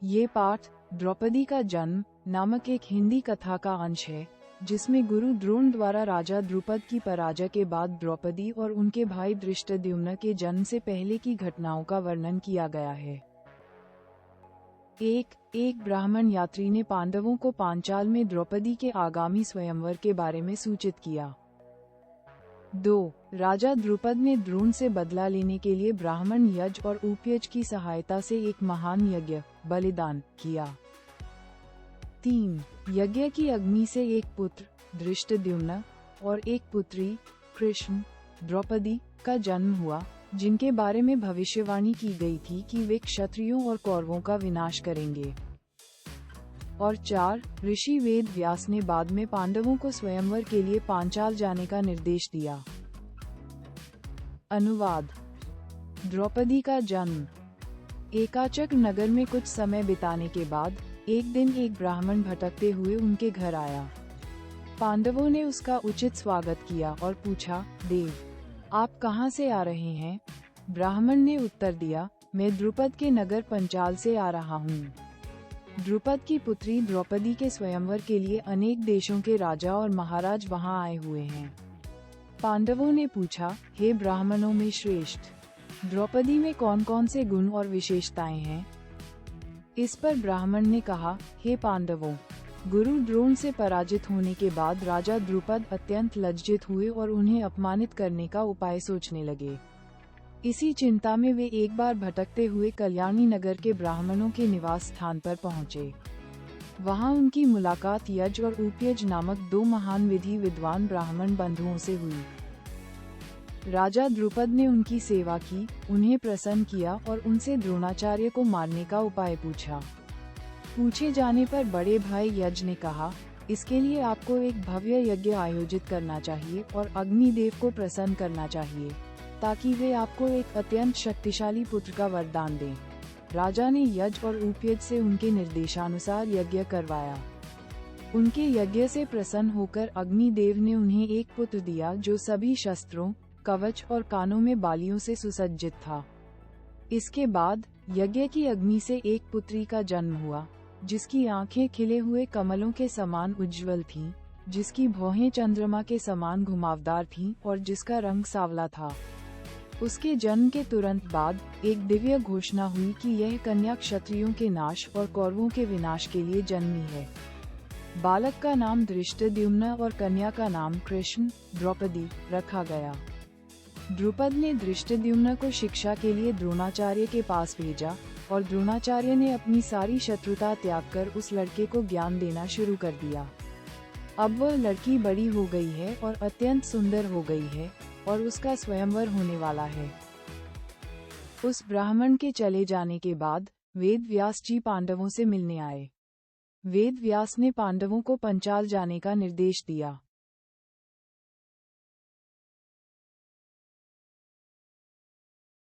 ये पाठ द्रौपदी का जन्म नामक एक हिंदी कथा का अंश है, जिसमें गुरु द्रोण द्वारा राजा द्रुपद की पराजय के बाद द्रौपदी और उनके भाई धृष्टद्युम्न के जन्म से पहले की घटनाओं का वर्णन किया गया है। एक ब्राह्मण यात्री ने पांडवों को पांचाल में द्रौपदी के आगामी स्वयंवर के बारे में सूचित किया। 2. राजा द्रुपद ने द्रोण से बदला लेने के लिए ब्राह्मण यज्ञ और उपयज्ञ की सहायता से एक महान यज्ञ बलिदान किया। 3. यज्ञ की अग्नि से एक पुत्र धृष्टद्युम्न और एक पुत्री कृष्ण द्रौपदी का जन्म हुआ, जिनके बारे में भविष्यवाणी की गई थी कि वे क्षत्रियों और कौरवों का विनाश करेंगे। और 4. ऋषि वेद व्यास ने बाद में पांडवों को स्वयंवर के लिए पांचाल जाने का निर्देश दिया। अनुवाद। द्रौपदी का जन्म। एकाचक नगर में कुछ समय बिताने के बाद एक दिन एक ब्राह्मण भटकते हुए उनके घर आया। पांडवों ने उसका उचित स्वागत किया और पूछा, देव, आप कहाँ से आ रहे हैं? ब्राह्मण ने उत्तर दिया, मैं द्रुपद के नगर पंचाल से आ रहा हूँ। द्रुपद की पुत्री द्रौपदी के स्वयंवर के लिए अनेक देशों के राजा और महाराज वहां आए हुए हैं। पांडवों ने पूछा, हे ब्राह्मणों में श्रेष्ठ, द्रौपदी में कौन कौन से गुण और विशेषताएं हैं? इस पर ब्राह्मण ने कहा, हे पांडवों, गुरु द्रोण से पराजित होने के बाद राजा द्रुपद अत्यंत लज्जित हुए और उन्हें अपमानित करने का उपाय सोचने लगे। इसी चिंता में वे एक बार भटकते हुए कल्याणी नगर के ब्राह्मणों के निवास स्थान पर पहुंचे। वहां उनकी मुलाकात यज्ञ और उपयज्ञ नामक दो महान विधि विद्वान ब्राह्मण बंधुओं से हुई। राजा द्रुपद ने उनकी सेवा की, उन्हें प्रसन्न किया और उनसे द्रोणाचार्य को मारने का उपाय पूछा। पूछे जाने पर बड़े भाई यज्ञ ने कहा, इसके लिए आपको एक भव्य यज्ञ आयोजित करना चाहिए और अग्निदेव को प्रसन्न करना चाहिए, ताकि वे आपको एक अत्यंत शक्तिशाली पुत्र का वरदान दें। राजा ने यज्ञ और उपयज्ञ से उनके निर्देशानुसार यज्ञ करवाया। उनके यज्ञ से प्रसन्न होकर अग्निदेव ने उन्हें एक पुत्र दिया जो सभी शस्त्रों, कवच और कानों में बालियों से सुसज्जित था। इसके बाद यज्ञ की अग्नि से एक पुत्री का जन्म हुआ, जिसकी आंखें खिले हुए कमलों के समान उज्ज्वल थीं, जिसकी भौहें चंद्रमा के समान घुमावदार थीं और जिसका रंग सांवला था। उसके जन्म के तुरंत बाद एक दिव्य घोषणा हुई कि यह कन्या क्षत्रियों के नाश और कौरवों के विनाश के लिए जन्मी है। बालक का नाम धृष्टद्युम्न और कन्या का नाम कृष्ण द्रौपदी रखा गया। द्रुपद ने धृष्टद्युम्न को शिक्षा के लिए द्रोणाचार्य के पास भेजा और द्रोणाचार्य ने अपनी सारी शत्रुता त्याग कर उस लड़के को ज्ञान देना शुरू कर दिया। अब वह लड़की बड़ी हो गई है और अत्यंत सुंदर हो गई है और उसका स्वयंवर होने वाला है। उस ब्राह्मण के चले जाने के बाद वेद व्यास जी पांडवों से मिलने आए। वेद व्यास ने पांडवों को पंचाल जाने का निर्देश दिया।